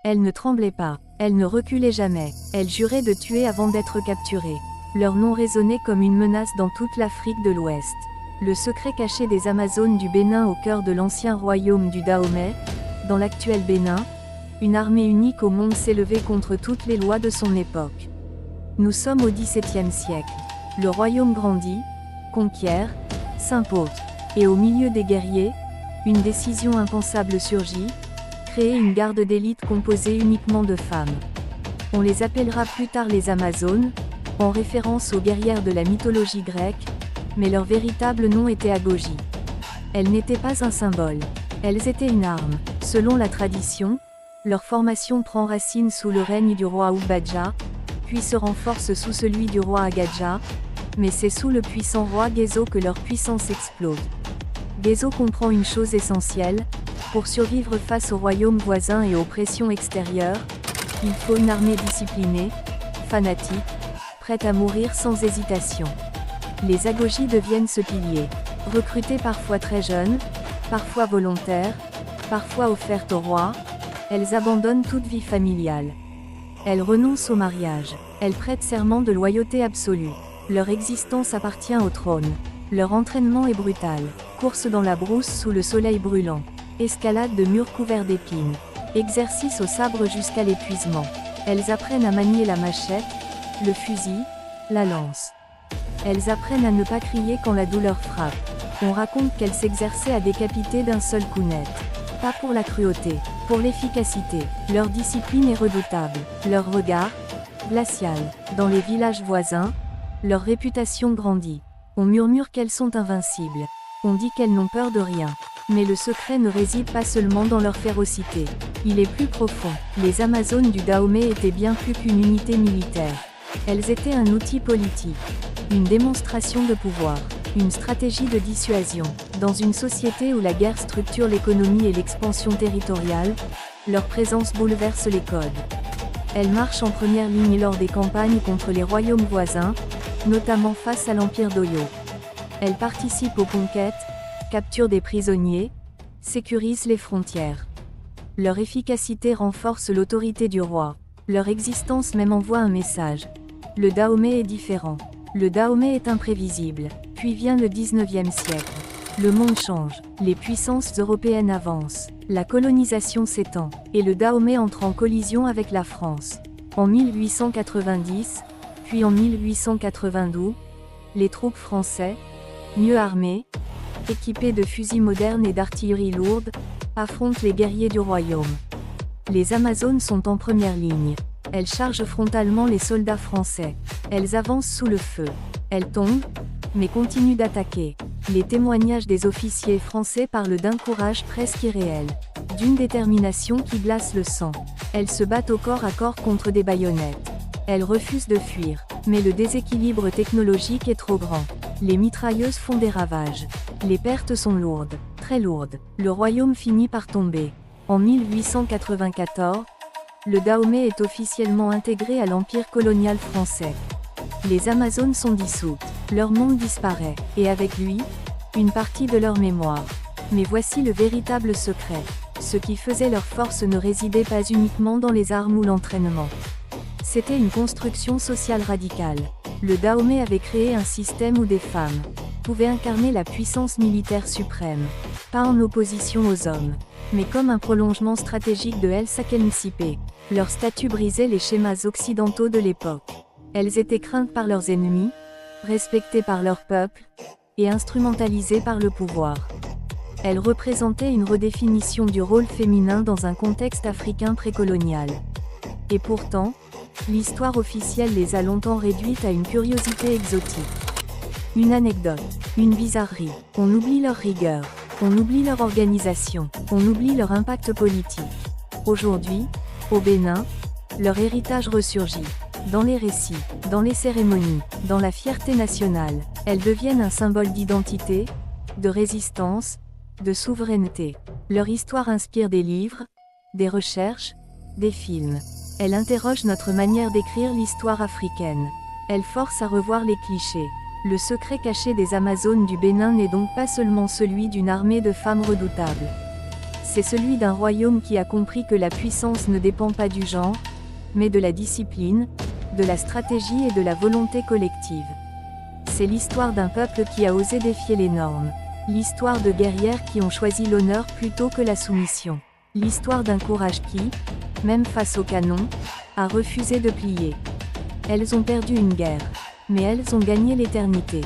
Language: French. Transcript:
Elles ne tremblaient pas, elles ne reculaient jamais, elles juraient de tuer avant d'être capturées. Leur nom résonnait comme une menace dans toute l'Afrique de l'Ouest. Le secret caché des Amazones du Bénin au cœur de l'ancien royaume du Dahomey, dans l'actuel Bénin, une armée unique au monde s'élevait contre toutes les lois de son époque. Nous sommes au XVIIe siècle. Le royaume grandit, conquiert, s'impose. Et au milieu des guerriers, une décision impensable surgit, créer une garde d'élite composée uniquement de femmes. On les appellera plus tard les Amazones, en référence aux guerrières de la mythologie grecque, mais leur véritable nom était Agogie. Elles n'étaient pas un symbole, elles étaient une arme. Selon la tradition, leur formation prend racine sous le règne du roi Oubaja, puis se renforce sous celui du roi Agadja, mais c'est sous le puissant roi Gézo que leur puissance explose. Gézo comprend une chose essentielle, pour survivre face aux royaumes voisins et aux pressions extérieures, il faut une armée disciplinée, fanatique, prête à mourir sans hésitation. Les Agogis deviennent ce pilier. Recrutées parfois très jeunes, parfois volontaires, parfois offertes au roi, elles abandonnent toute vie familiale. Elles renoncent au mariage. Elles prêtent serment de loyauté absolue. Leur existence appartient au trône. Leur entraînement est brutal. Course dans la brousse sous le soleil brûlant. Escalade de murs couverts d'épines. Exercice au sabre jusqu'à l'épuisement. Elles apprennent à manier la machette, le fusil, la lance. Elles apprennent à ne pas crier quand la douleur frappe. On raconte qu'elles s'exerçaient à décapiter d'un seul coup net. Pas pour la cruauté, pour l'efficacité. Leur discipline est redoutable. Leur regard, glacial. Dans les villages voisins, leur réputation grandit. On murmure qu'elles sont invincibles. On dit qu'elles n'ont peur de rien. Mais le secret ne réside pas seulement dans leur férocité. Il est plus profond. Les Amazones du Dahomey étaient bien plus qu'une unité militaire. Elles étaient un outil politique. Une démonstration de pouvoir. Une stratégie de dissuasion. Dans une société où la guerre structure l'économie et l'expansion territoriale, leur présence bouleverse les codes. Elles marchent en première ligne lors des campagnes contre les royaumes voisins, notamment face à l'empire d'Oyo. Elles participent aux conquêtes, capturent des prisonniers, sécurisent les frontières. Leur efficacité renforce l'autorité du roi. Leur existence même envoie un message. Le Dahomey est différent. Le Dahomey est imprévisible. Puis vient le XIXe siècle. Le monde change. Les puissances européennes avancent. La colonisation s'étend. Et le Dahomey entre en collision avec la France. En 1890, puis en 1892, les troupes françaises, mieux armées, équipées de fusils modernes et d'artillerie lourde, affrontent les guerriers du royaume. Les Amazones sont en première ligne. Elles chargent frontalement les soldats français. Elles avancent sous le feu. Elles tombent, mais continuent d'attaquer. Les témoignages des officiers français parlent d'un courage presque irréel. D'une détermination qui glace le sang. Elles se battent au corps à corps contre des baïonnettes. Elles refusent de fuir. Mais le déséquilibre technologique est trop grand. Les mitrailleuses font des ravages. Les pertes sont lourdes, très lourdes. Le royaume finit par tomber. En 1894, le Dahomey est officiellement intégré à l'empire colonial français. Les Amazones sont dissoutes, leur monde disparaît, et avec lui, une partie de leur mémoire. Mais voici le véritable secret. Ce qui faisait leur force ne résidait pas uniquement dans les armes ou l'entraînement. C'était une construction sociale radicale. Le Dahomey avait créé un système où des femmes pouvaient incarner la puissance militaire suprême, pas en opposition aux hommes, mais comme un prolongement stratégique de El Sakelmsipé. Leur statut brisait les schémas occidentaux de l'époque. Elles étaient craintes par leurs ennemis, respectées par leur peuple, et instrumentalisées par le pouvoir. Elles représentaient une redéfinition du rôle féminin dans un contexte africain précolonial. Et pourtant, l'histoire officielle les a longtemps réduites à une curiosité exotique. Une anecdote, une bizarrerie. On oublie leur rigueur, on oublie leur organisation, on oublie leur impact politique. Aujourd'hui, au Bénin, leur héritage ressurgit. Dans les récits, dans les cérémonies, dans la fierté nationale, elles deviennent un symbole d'identité, de résistance, de souveraineté. Leur histoire inspire des livres, des recherches, des films. Elle interroge notre manière d'écrire l'histoire africaine. Elle force à revoir les clichés. Le secret caché des Amazones du Bénin n'est donc pas seulement celui d'une armée de femmes redoutables. C'est celui d'un royaume qui a compris que la puissance ne dépend pas du genre, mais de la discipline, de la stratégie et de la volonté collective. C'est l'histoire d'un peuple qui a osé défier les normes. L'histoire de guerrières qui ont choisi l'honneur plutôt que la soumission. L'histoire d'un courage qui, même face au canon, a refusé de plier. Elles ont perdu une guerre, mais elles ont gagné l'éternité.